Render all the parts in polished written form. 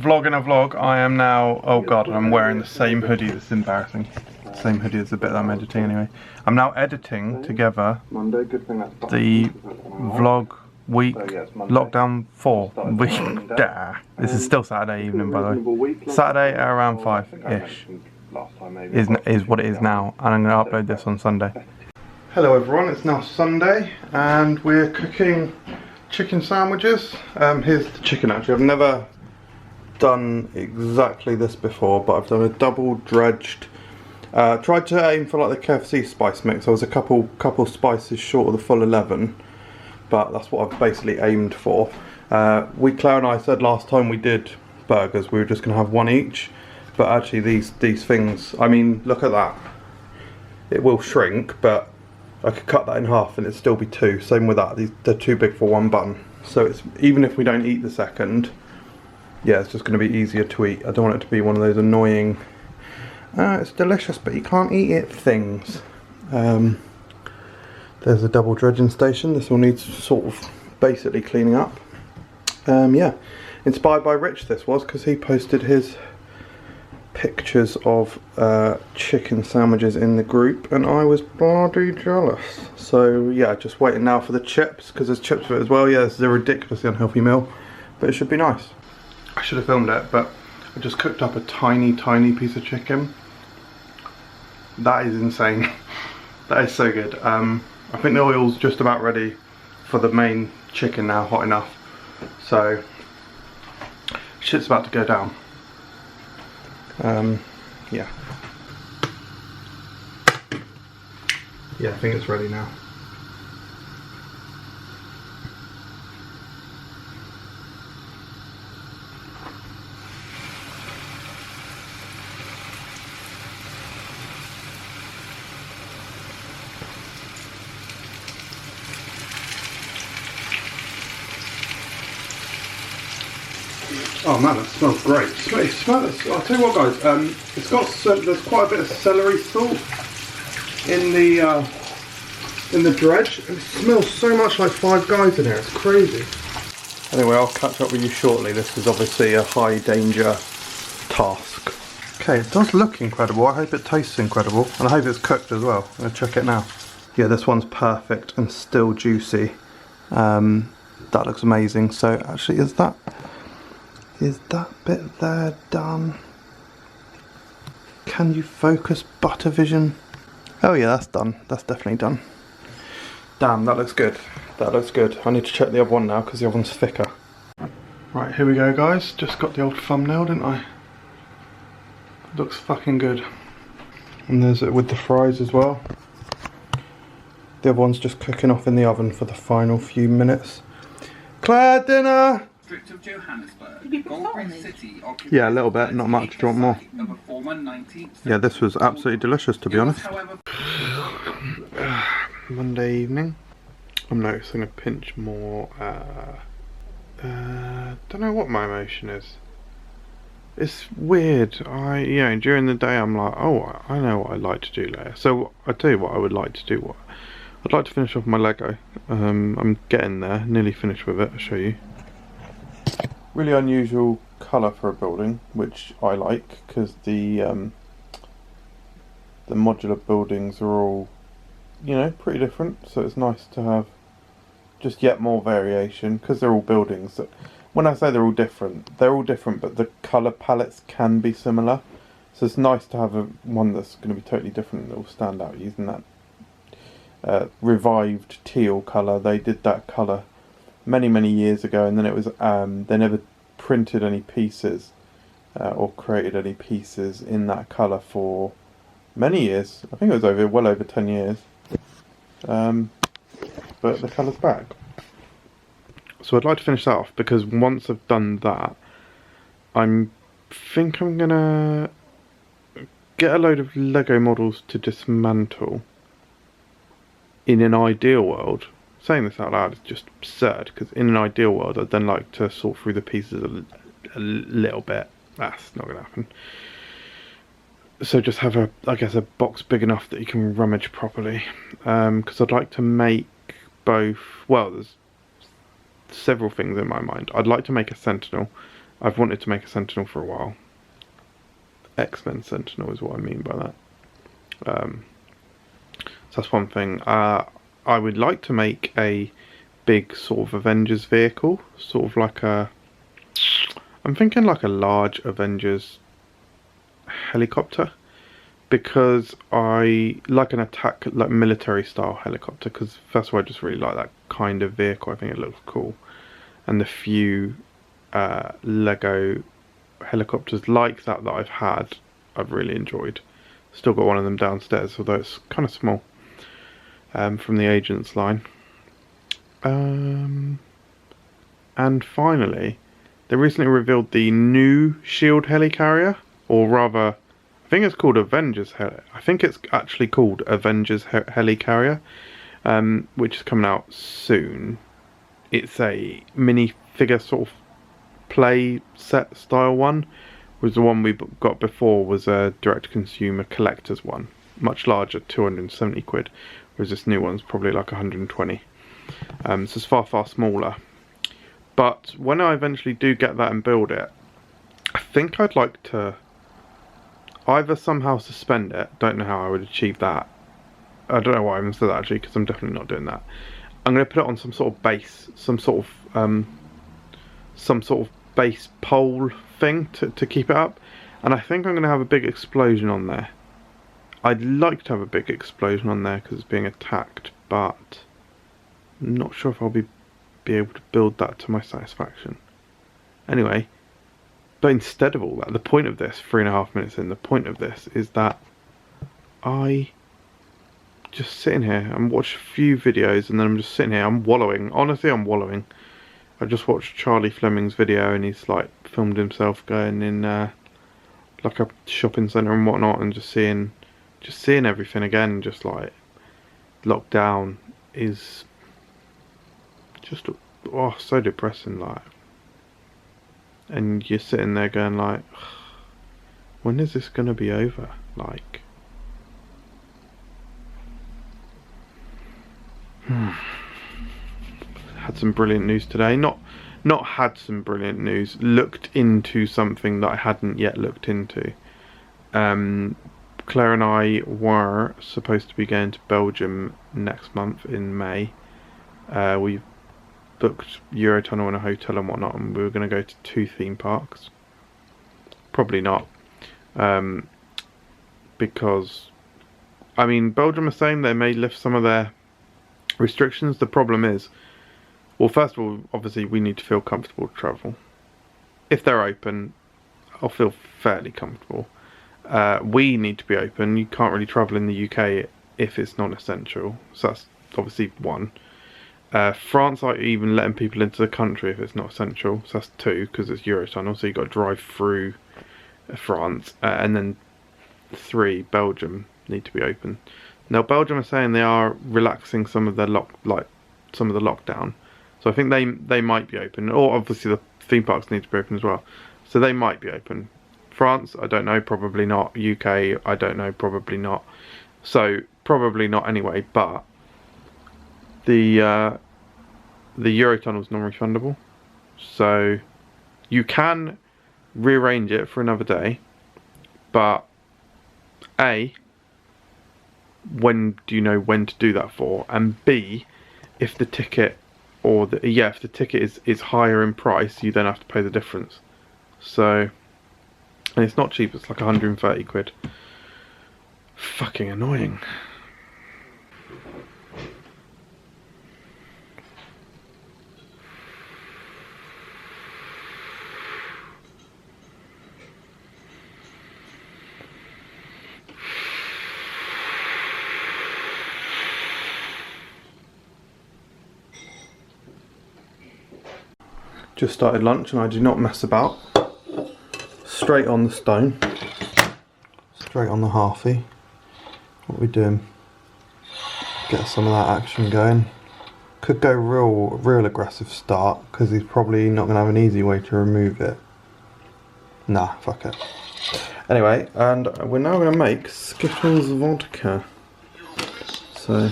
vlogging a vlog. I am now, oh god, I'm wearing the same hoodie. This is embarrassing. Same hoodie as the bit that I'm editing anyway. I'm now editing together the vlog week, lockdown 4 week. This is still Saturday evening, by the way. Saturday at around 5-ish is what it is now, and I'm going to upload this on Sunday. Hello everyone, it's now Sunday and we're cooking chicken sandwiches. Here's the chicken actually. I've never done exactly this before, but I've done a double dredged. Tried to aim for like the KFC spice mix. I was a couple spices short of the full 11, but that's what I've basically aimed for. Claire and I said last time we did burgers we were just going to have one each, but actually these things, I mean, look at that. It will shrink, but I could cut that in half and it'd still be 2. Same with that, they're too big for one bun. So it's, even if we don't eat the second, yeah, it's just going to be easier to eat. I don't want it to be one of those annoying, it's delicious but you can't eat it things. There's a double dredging station. This will need sort of basically cleaning up. Yeah, inspired by Rich this was, because he posted his pictures of chicken sandwiches in the group and I was bloody jealous. So yeah, just waiting now for the chips, because there's chips for it as well. Yeah, this is a ridiculously unhealthy meal, but it should be nice. I should have filmed it, but I just cooked up a tiny piece of chicken. That is insane. That is so good. I think the oil's just about ready for the main chicken now, hot enough. So shit's about to go down. Yeah. Yeah, I think it's ready now. Oh man, that smells great. I'll tell you what guys, it's got there's quite a bit of celery salt in the dredge, and it smells so much like Five Guys in here, it's crazy. Anyway, I'll catch up with you shortly. This is obviously a high danger task. Okay, it does look incredible. I hope it tastes incredible, and I hope it's cooked as well. I'm gonna check it now. Yeah, this one's perfect and still juicy. That looks amazing. So actually, is that bit there done? Can you focus butter vision? Oh yeah, that's done. That's definitely done. Damn, that looks good. That looks good. I need to check the other one now because the other one's thicker. Right, here we go guys. Just got the old thumbnail, didn't I? Looks fucking good. And there's it with the fries as well. The other one's just cooking off in the oven for the final few minutes. Claire, dinner! Of Johannesburg, City, yeah, a little bit, not much. Do you want more? Yeah, this was absolutely delicious, to be honest. Monday evening. I'm noticing a pinch more. Don't know what my emotion is. It's weird. During the day I'm like, oh, I know what I'd like to do later. So I tell you what I would like to do. I'd like to finish off my Lego. I'm getting there, nearly finished with it. I'll show you. Really unusual colour for a building, which I like, because the modular buildings are all, pretty different. So it's nice to have just yet more variation, because they're all buildings. When I say they're all different, but the colour palettes can be similar. So it's nice to have one that's going to be totally different that will stand out using that revived teal colour. They did that colour many years ago, and then it was they never printed any pieces or created any pieces in that colour for many years. I think it was well over 10 years, but the colour's back. So I'd like to finish that off, because once I've done that, I think I'm gonna get a load of Lego models to dismantle. In an ideal world, saying this out loud is just absurd, because in an ideal world I'd then like to sort through the pieces a little bit. That's not going to happen. So just have a box big enough that you can rummage properly, because I'd like to make both, well, there's several things in my mind. I'd like to make a Sentinel, I've wanted to make a Sentinel for a while. X-Men Sentinel is what I mean by that. So that's one thing. I would like to make a big sort of Avengers vehicle, sort of like a, I'm thinking like a large Avengers helicopter, because I like an attack, like military style helicopter, because first of all I just really like that kind of vehicle. I think it looks cool, and the few Lego helicopters like that I've had, I've really enjoyed. Still got one of them downstairs, although it's kind of small, from the Agents line. And finally, they recently revealed the new Shield helicarrier, or rather, I think it's called Avengers I think it's actually called Avengers helicarrier, which is coming out soon. It's a minifigure sort of play set style one. Was the one we got before was a direct-to-consumer collector's one, much larger, 270 quid, whereas this new one's probably like 120. So it's far smaller. But when I eventually do get that and build it, I think I'd like to either somehow suspend it. Don't know how I would achieve that. I don't know why I even said that actually, because I'm definitely not doing that. I'm going to put it on some sort of base, some sort of base pole thing to keep it up, and I think I'm going to have a big explosion on there. I'd like to have a big explosion on there because it's being attacked, but I'm not sure if I'll be able to build that to my satisfaction. Anyway, but instead of all that, the point of this, 3.5 minutes in, the point of this is that I just sitting here and watch a few videos, and then I'm just sitting here, I'm wallowing. Honestly, I'm wallowing. I just watched Charlie Fleming's video, and he's like filmed himself going in like a shopping centre and whatnot, and just seeing everything again. Just like lockdown is just so depressing, like. And you're sitting there going like, when is this gonna be over? Like, had some brilliant news today. Not had some brilliant news. Looked into something that I hadn't yet looked into. Claire and I were supposed to be going to Belgium next month in May. We booked Eurotunnel and a hotel and whatnot, and we were going to go to 2 theme parks. Probably not, because I mean, Belgium are saying they may lift some of their restrictions. The problem is, well, first of all, obviously we need to feel comfortable to travel. If they're open, I'll feel fairly comfortable. We need to be open. You can't really travel in the UK if it's not essential, so that's obviously one. France aren't even letting people into the country if it's not essential, so that's 2, because it's Eurotunnel, so you've got to drive through France. And then 3, Belgium need to be open. Now Belgium are saying they are relaxing some of their some of the lockdown, so I think they might be open, or obviously the theme parks need to be open as well, so they might be open. France, I don't know, probably not. UK, I don't know, probably not. So probably not anyway. But the Eurotunnel is non-refundable, so you can rearrange it for another day. But A, when do you know when to do that for? And B, if the ticket if the ticket is higher in price, you then have to pay the difference. So, and it's not cheap, it's like 130 quid. Fucking annoying. Just started lunch and I do not mess about. Straight on the stone. Straight on the halfie. What are we doing? Get some of that action going. Could go real aggressive start, because he's probably not going to have an easy way to remove it. Nah, fuck it. Anyway, and we're now going to make Skittles vodka. So,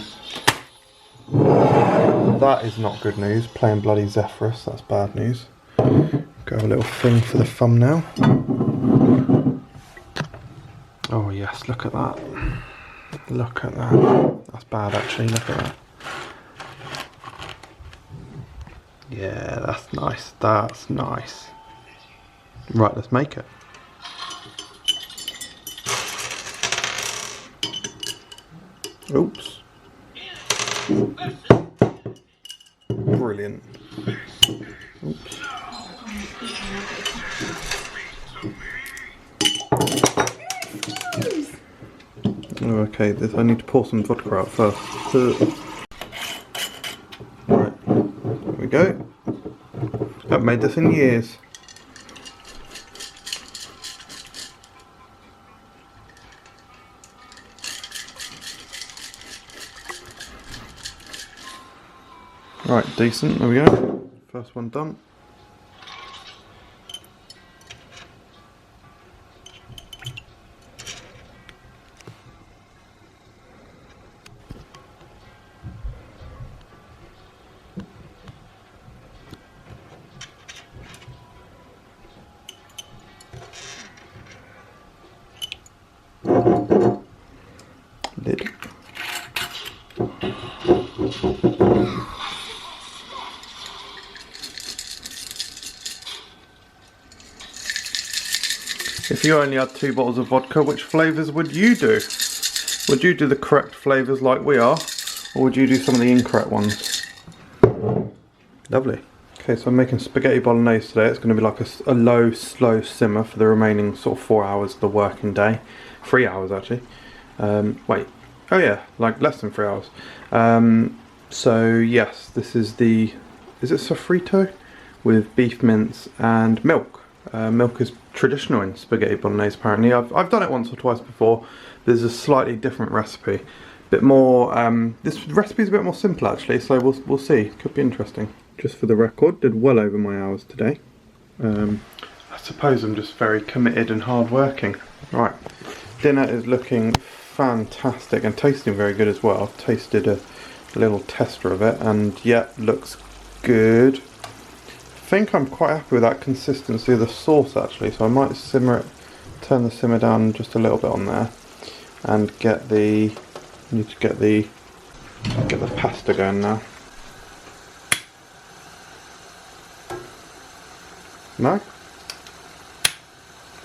that is not good news. Playing bloody Zephyrus, that's bad news. Got a little thing for the thumbnail. Oh yes, look at that. Look at that. That's bad actually, look at that. Yeah, that's nice. That's nice. Right, let's make it. Oops. Brilliant. Oops. Oh, okay, I need to pour some vodka out first. Right, there we go. I've made this in years. Right, decent, there we go. First one done. Lid. If you only had 2 bottles of vodka, which flavours would you do? Would you do the correct flavours like we are, or would you do some of the incorrect ones? Lovely. Okay, so I'm making spaghetti bolognese today. It's going to be like a low, slow simmer for the remaining sort of 4 hours of the working day. 3 hours actually. Wait. Oh yeah, like less than 3 hours. So yes, this is the... Is it sofrito? With beef mince and milk. Milk is traditional in spaghetti bolognese apparently. I've done it once or twice before. There's a slightly different recipe. Bit more, this recipe is a bit more simple actually, so we'll see. Could be interesting. Just for the record, did well over my hours today. I suppose I'm just very committed and hard working. Right, dinner is looking fantastic and tasting very good as well. I've tasted a little tester of it and yeah, looks good. I think I'm quite happy with that consistency of the sauce actually, so I might simmer it, turn the simmer down just a little bit on there, and get the pasta going now. No?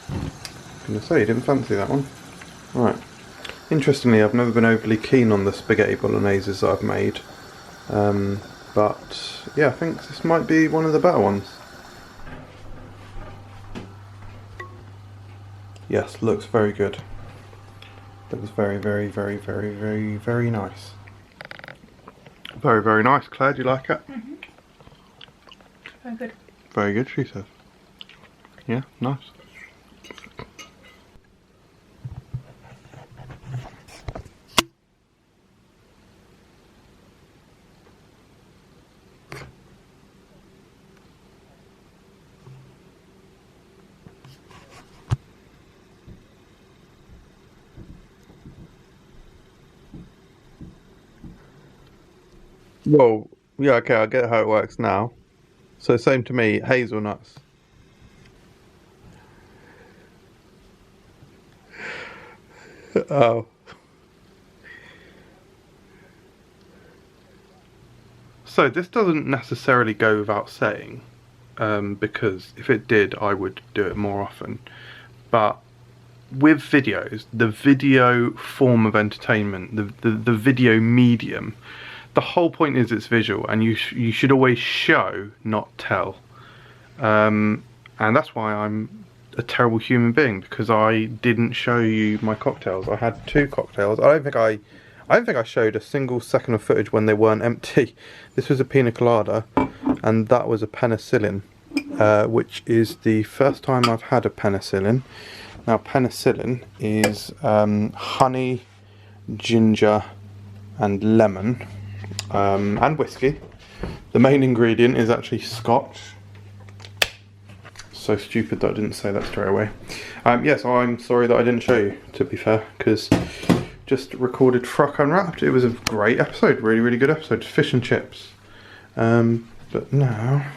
I'm gonna say you didn't fancy that one. Right. Interestingly, I've never been overly keen on the spaghetti bologneses that I've made. But yeah, I think this might be one of the better ones. Yes, looks very good. Looks very, very, very, very, very, very nice. Very, very nice. Claire, do you like it? Mm-hmm. Very good. Very good, she says. Yeah, nice. Well, yeah, okay, I get how it works now. So same to me, hazelnuts. Oh. So this doesn't necessarily go without saying, because if it did, I would do it more often. But with videos, the video form of entertainment, the video medium, the whole point is it's visual, and you should always show, not tell. And that's why I'm a terrible human being, because I didn't show you my cocktails. I had 2 cocktails. I don't think I showed a single second of footage when they weren't empty. This was a pina colada, and that was a penicillin, which is the first time I've had a penicillin. Now penicillin is honey, ginger, and lemon. And whiskey. The main ingredient is actually scotch. So stupid that I didn't say that straight away. Yes, I'm sorry that I didn't show you, to be fair, because just recorded Frock Unwrapped. It was a great episode, really, really good episode. Fish and chips. But now,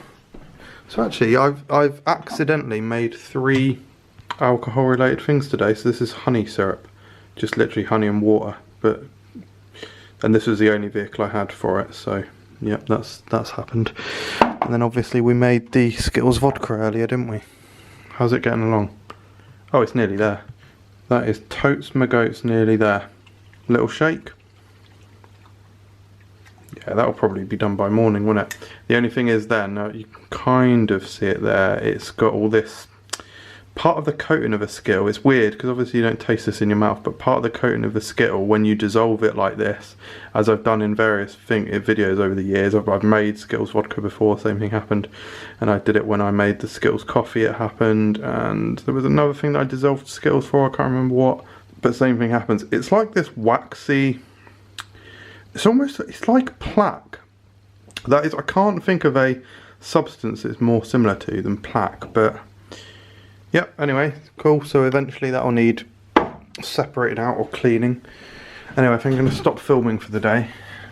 So actually, I've accidentally made 3 alcohol related things today. So this is honey syrup, just literally honey and water. And this was the only vehicle I had for it. So yep, that's happened. And then obviously we made the Skittles vodka earlier, didn't we? How's it getting along? Oh, it's nearly there. That is totes my goats nearly there. Little shake. Yeah, that'll probably be done by morning, won't it? The only thing is then, you can kind of see it there, it's got all this, part of the coating of a Skittle, it's weird because obviously you don't taste this in your mouth, but part of the coating of the Skittle, when you dissolve it like this, as I've done in various videos over the years, I've made Skittles vodka before, same thing happened, and I did it when I made the Skittles coffee, it happened, and there was another thing that I dissolved Skittles for, I can't remember what, but same thing happens. It's like this waxy, it's like plaque. That is, I can't think of a substance it's more similar to than plaque, but yep, anyway, cool. So eventually that'll need separating out or cleaning. Anyway, I think I'm going to stop filming for the day.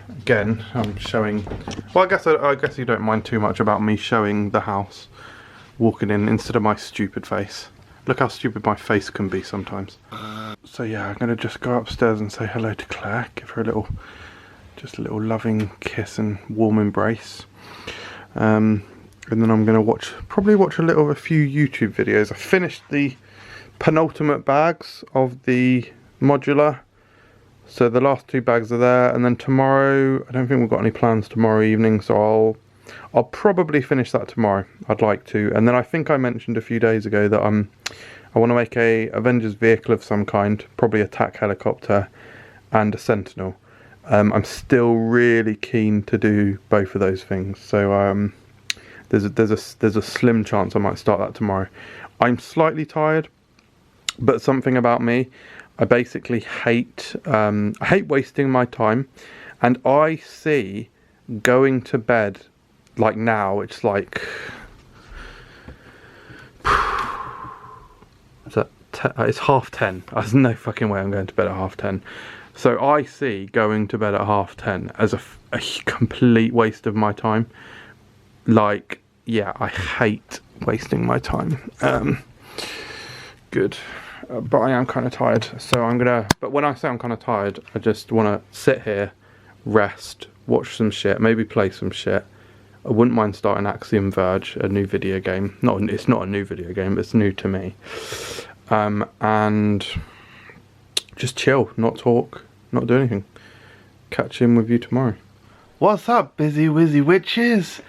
Again, I'm showing, well, I guess you don't mind too much about me showing the house, walking in instead of my stupid face. Look how stupid my face can be sometimes. So yeah, I'm going to just go upstairs and say hello to Claire, give her a little, just a little loving kiss and warm embrace. And then I'm going to probably watch a few YouTube videos. I finished the penultimate bags of the modular. So the last 2 bags are there. And then tomorrow, I don't think we've got any plans tomorrow evening. So I'll probably finish that tomorrow. I'd like to. And then I think I mentioned a few days ago that I want to make a Avengers vehicle of some kind. Probably a TAC helicopter and a Sentinel. I'm still really keen to do both of those things, so there's a slim chance I might start that tomorrow. I'm slightly tired, but something about me, I basically hate wasting my time, and I see going to bed like now. It's like it's 10:30. There's no fucking way I'm going to bed at 10:30. So I see going to bed at 10:30 as a complete waste of my time. Like, yeah, I hate wasting my time. Good. But I am kind of tired. So but when I say I'm kind of tired, I just want to sit here, rest, watch some shit, maybe play some shit. I wouldn't mind starting Axiom Verge, a new video game. It's not a new video game, but it's new to me. And just chill, not talk, not do anything. Catch in with you tomorrow. What's up, busy wizzy witches?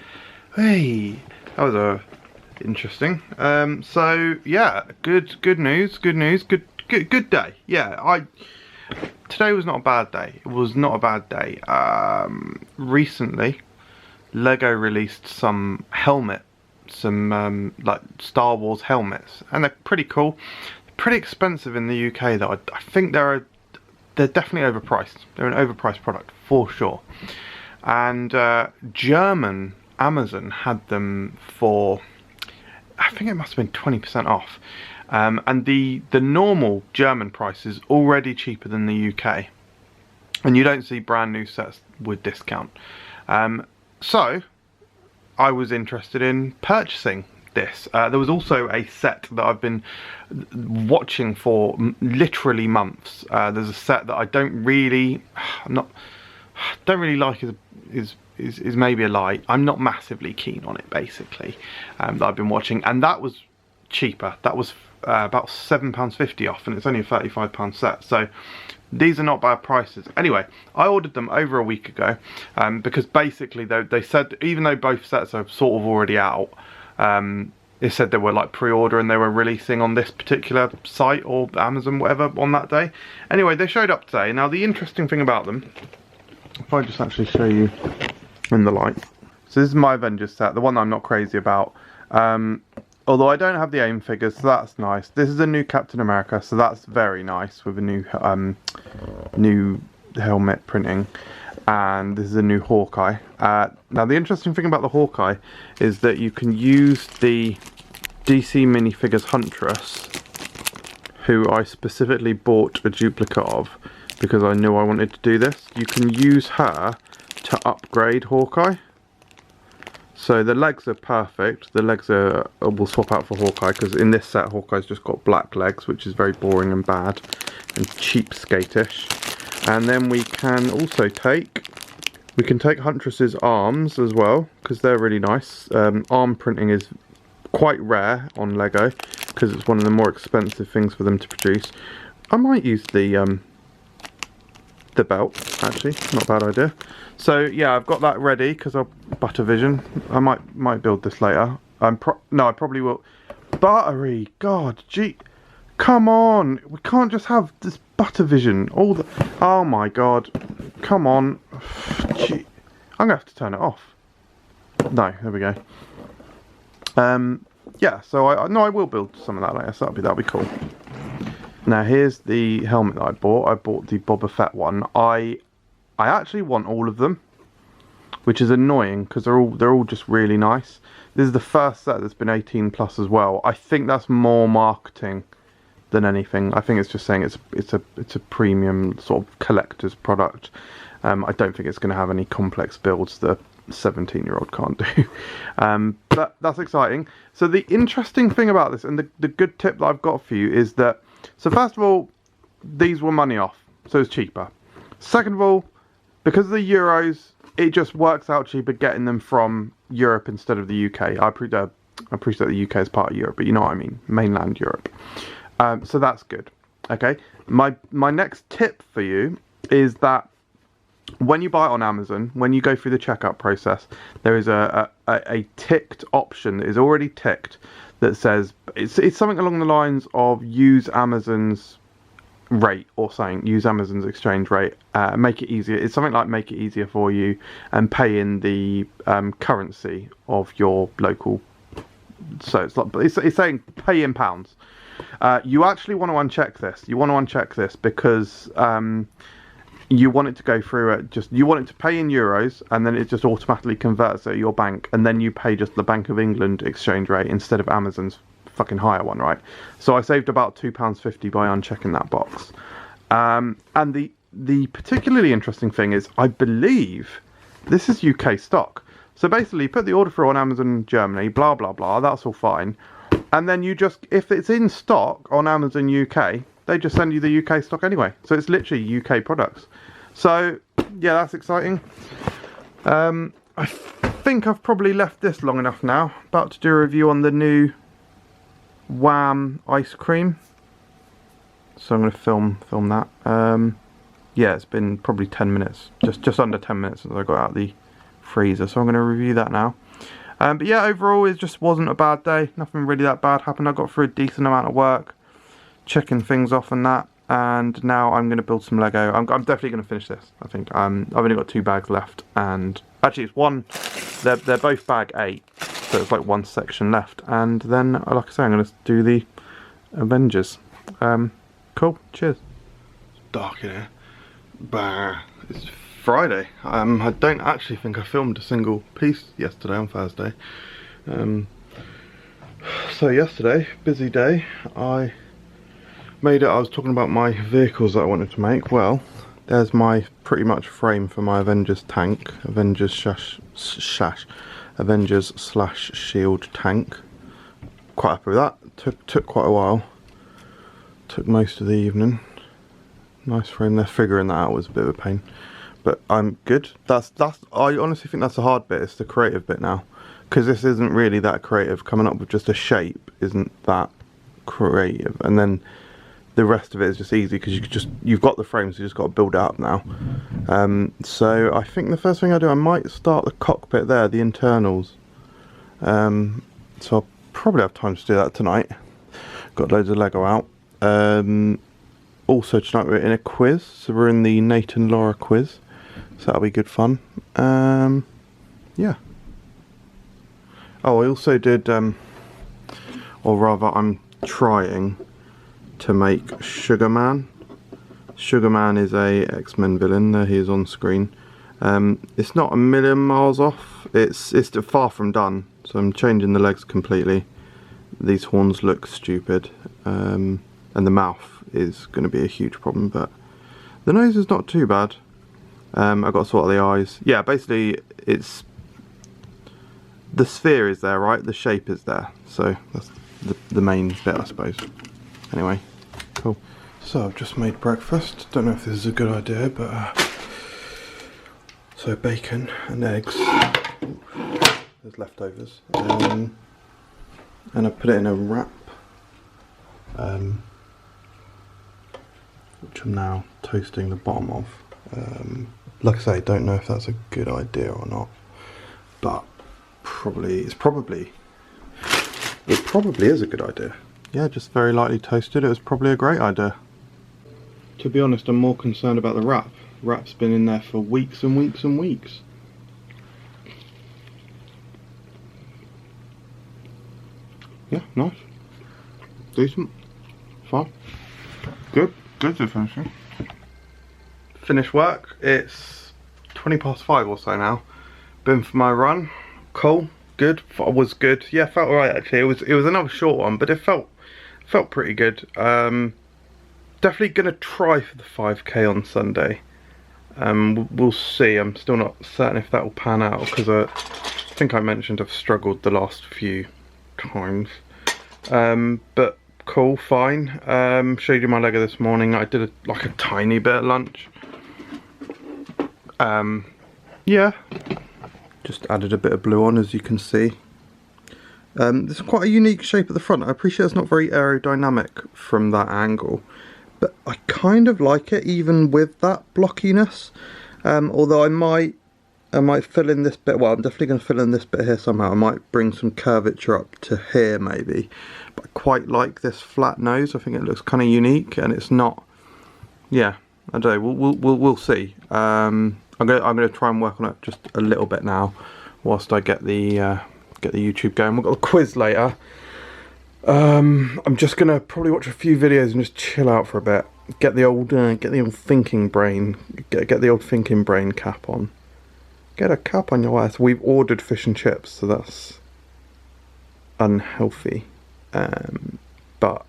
Hey, that was interesting. So yeah, good news, good day. Yeah, today was not a bad day. It was not a bad day. Recently, Lego released some helmet, like Star Wars helmets, and they're pretty cool. Pretty expensive in the UK though. I think they're definitely overpriced. They're an overpriced product for sure. And German Amazon had them for, I think it must have been 20% off. And the normal German price is already cheaper than the UK. And you don't see brand new sets with discount. So I was interested in purchasing this. There was also a set that I've been watching for literally months. There's a set that I don't really like is maybe a lie. I'm not massively keen on it basically. That I've been watching, and that was cheaper. That was about £7.50 off, and it's only a £35 set. So these are not bad prices. Anyway, I ordered them over a week ago because basically they said, even though both sets are sort of already out, it said they were like pre-order and they were releasing on this particular site or Amazon, whatever, on that day. Anyway, they showed up today. Now the interesting thing about them, if I just actually show you in the light. So this is my Avengers set, the one that I'm not crazy about. Although I don't have the AIM figures, so that's nice. This is a new Captain America, so that's very nice with a new helmet printing. And this is a new Hawkeye. Now the interesting thing about the Hawkeye is that you can use the DC minifigures Huntress, who I specifically bought a duplicate of because I knew I wanted to do this. You can use her to upgrade Hawkeye. So the legs are perfect. The legs are we'll swap out for Hawkeye, because in this set Hawkeye's just got black legs, which is very boring and bad and cheapskate-ish. And then we can also take Huntress's arms as well, because they're really nice. Arm printing is quite rare on Lego, because it's one of the more expensive things for them to produce. I might use the belt, actually, not a bad idea. So yeah, I've got that ready because I'll Buttervision. I might build this later. No, I probably will. Buttery, God, gee, come on, we can't just have this Buttervision. Oh my God, come on, gee, I'm gonna have to turn it off. No, there we go. Yeah, so I will build some of that later. So that'll be cool. Now here's the helmet that I bought. I bought the Boba Fett one. I actually want all of them, which is annoying because they're all just really nice. This is the first set that's been 18 plus as well. I think that's more marketing than anything. I think it's just saying it's a premium sort of collector's product. I don't think it's going to have any complex builds that a 17-year-old can't do. But that's exciting. So the interesting thing about this, and the good tip that I've got for you, is that, so first of all, these were money off, so it's cheaper. Second of all, because of the euros, it just works out cheaper getting them from Europe instead of the UK. I appreciate the UK is part of Europe, but you know what I mean, mainland Europe. So that's good. Okay, my next tip for you is that when you buy it on Amazon, when you go through the checkout process, there is a ticked option that is already ticked that says, it's something along the lines of use Amazon's rate or something, use Amazon's exchange rate, make it easier. It's something like make it easier for you and pay in the currency of your local. So it's like it's saying pay in pounds. You actually want to uncheck this. You want to uncheck this because you want it to go through it. You want it to pay in euros, and then it just automatically converts at your bank, and then you pay just the Bank of England exchange rate instead of Amazon's fucking higher one, right? So I saved about £2.50 by unchecking that box. And the particularly interesting thing is, I believe this is UK stock. So basically, you put the order through on Amazon Germany, blah blah blah. That's all fine. And then you just, if it's in stock on Amazon UK, they just send you the UK stock anyway. So it's literally UK products. So yeah, that's exciting. I think I've probably left this long enough now. About to do a review on the new Wham ice cream. So I'm going to film that. Yeah, it's been probably 10 minutes, just under 10 minutes since I got out of the freezer. So I'm going to review that now. But yeah, overall it just wasn't a bad day. Nothing really that bad happened. I got through a decent amount of work, checking things off and that. And now I'm going to build some Lego. I'm definitely going to finish this, I think. I've only got 2 bags left. And actually it's one, they're both bag 8. So it's like one section left. And then, like I say, I'm going to do the Avengers. Cool, cheers. It's dark in here. Bah. It's Friday. I don't actually think I filmed a single piece yesterday on Thursday. So yesterday, busy day, I made it. I was talking about my vehicles that I wanted to make. Well, there's my pretty much frame for my Avengers tank, Avengers slash shield tank. Quite happy with that. Took quite a while. Took most of the evening. Nice frame there. Figuring that out was a bit of a pain, but I'm good. That's I honestly think that's the hard bit. It's the creative bit now, because this isn't really that creative. Coming up with just a shape isn't that creative, and then the rest of it is just easy because you've got the frames, so you just got to build it up now. So I think the first thing I do, I might start the cockpit there, the internals. So I'll probably have time to do that tonight. Got loads of Lego out. Also tonight we're in a quiz, so we're in the Nate and Laura quiz, so that'll be good fun. Yeah. Oh, I also did, or rather I'm trying to make Sugar Man. Sugar Man is a X-Men villain. There he is on screen. It's not a million miles off. It's far from done. So I'm changing the legs completely. These horns look stupid, and the mouth is going to be a huge problem. But the nose is not too bad. I've got to sort out the eyes. Yeah, basically it's the sphere is there, right? The shape is there. So that's the main bit, I suppose. Anyway, cool. So I've just made breakfast. Don't know if this is a good idea, but so bacon and eggs. Ooh, there's leftovers. And I put it in a wrap, which I'm now toasting the bottom of. Like I say, don't know if that's a good idea or not, but it probably is a good idea. Yeah, just very lightly toasted. It was probably a great idea. To be honest, I'm more concerned about the wrap. The wrap's been in there for weeks and weeks and weeks. Yeah, nice. Decent. Fine. Good. Good to finishing. Finished work. It's 5:20 or so now. Been for my run. Cool. Good. Was good. Yeah, felt alright actually. It was another short one, but it felt pretty good. Definitely gonna try for the 5k on Sunday. We'll see. I'm still not certain if that will pan out because I think I mentioned I've struggled the last few times. But cool, fine. Showed you my Lego this morning. I did like a tiny bit at lunch. Yeah, just added a bit of blue on, as you can see. This is quite a unique shape at the front. I appreciate it's not very aerodynamic from that angle, but I kind of like it even with that blockiness. Although I might fill in this bit. Well, I'm definitely going to fill in this bit here somehow. I might bring some curvature up to here maybe, but I quite like this flat nose. I think it looks kind of unique, and it's not. Yeah, I don't know. We'll see. I'm gonna try and work on it just a little bit now, whilst I get the YouTube going. We've got a quiz later. I'm just gonna probably watch a few videos and just chill out for a bit. Get the old thinking brain. Get the old thinking brain cap on. Get a cap on your ass. We've ordered fish and chips, so that's unhealthy. But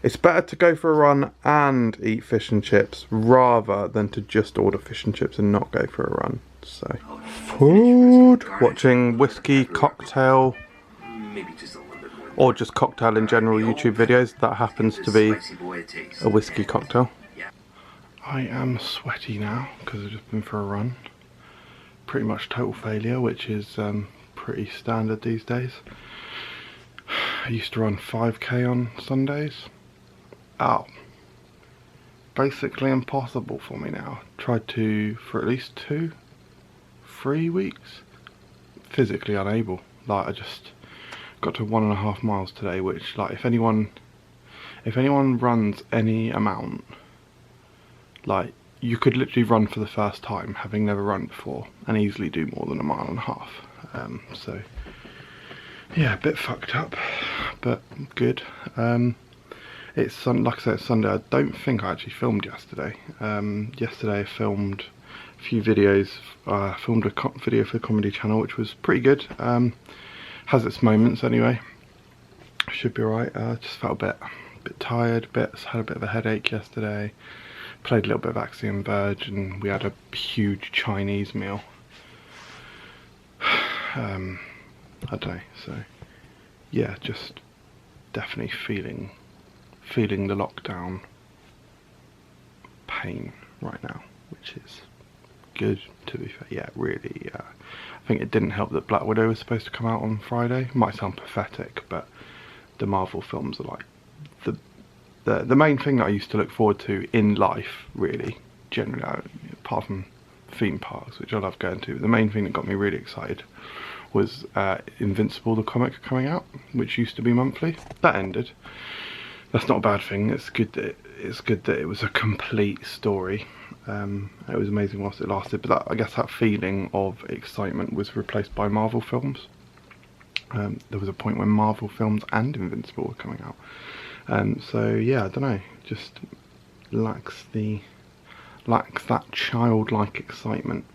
it's better to go for a run and eat fish and chips rather than to just order fish and chips and not go for a run. So, food. Watching whiskey cocktail, or just cocktail in general YouTube videos. That happens to be a whiskey cocktail. I am sweaty now because I've just been for a run. Pretty much total failure, which is pretty standard these days. I used to run 5k on Sundays. Oh, basically impossible for me now. Tried to for at least 2-3 weeks. Physically unable. Like, I just got to 1.5 miles today, which, like, if anyone runs any amount, like, you could literally run for the first time, having never run before, and easily do more than 1.5 miles. So yeah, a bit fucked up, but good. It's like I said, it's Sunday. I don't think I actually filmed yesterday. Yesterday I filmed a few videos. Filmed a video for the comedy channel, which was pretty good. Has its moments anyway. Should be alright. Just felt a bit tired. Had a bit of a headache yesterday. Played a little bit of Axiom Verge, and we had a huge Chinese meal. I don't know. So yeah, just definitely feeling the lockdown pain right now, which is good, to be fair. Yeah, really. I think it didn't help that Black Widow was supposed to come out on Friday. Might sound pathetic, but the Marvel films are like the main thing that I used to look forward to in life, really, generally, apart from theme parks, which I love going to. The main thing that got me really excited was Invincible, the comic, coming out, which used to be monthly. That ended. That's not a bad thing. It's good that it was a complete story. It was amazing whilst it lasted, but I guess that feeling of excitement was replaced by Marvel films. There was a point when Marvel films and Invincible were coming out. So yeah, I don't know, just lacks that childlike excitement.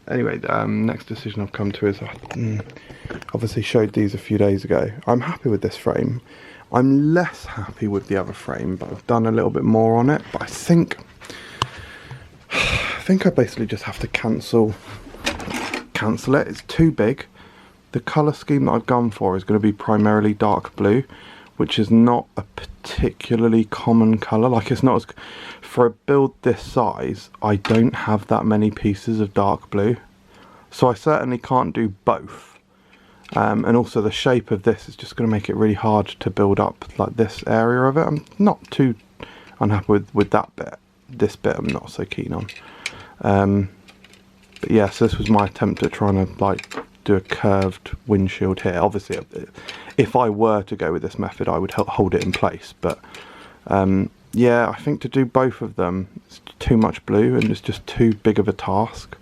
Anyway, next decision I've come to is, obviously showed these a few days ago. I'm happy with this frame. I'm less happy with the other frame, but I've done a little bit more on it. But I think I basically just have to cancel it. It's too big. the colour scheme that I've gone for is going to be primarily dark blue, which is not a particularly common colour. Like, it's not as... For a build this size, I don't have that many pieces of dark blue. So I certainly can't do both. And also the shape of this is just going to make it really hard to build up like this area of it. I'm not too unhappy with that bit. This bit I'm not so keen on. But yeah, so this was my attempt at trying to like do a curved windshield here. Obviously, if I were to go with this method, I would hold it in place. But yeah, I think to do both of them, it's too much blue and it's just too big of a task.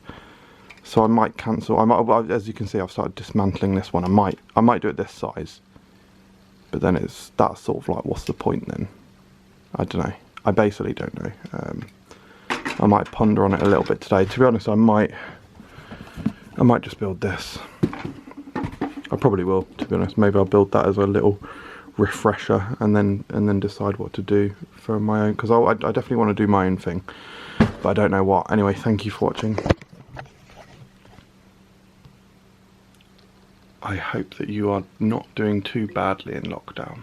So I might cancel. As you can see, I've started dismantling this one. I might do it this size, but then that's sort of like, what's the point then? I don't know. I basically don't know. I might ponder on it a little bit today. To be honest, I might just build this. I probably will, to be honest. Maybe I'll build that as a little refresher and then decide what to do for my own, because I definitely want to do my own thing, but I don't know what. Anyway, thank you for watching. I hope that you are not doing too badly in lockdown.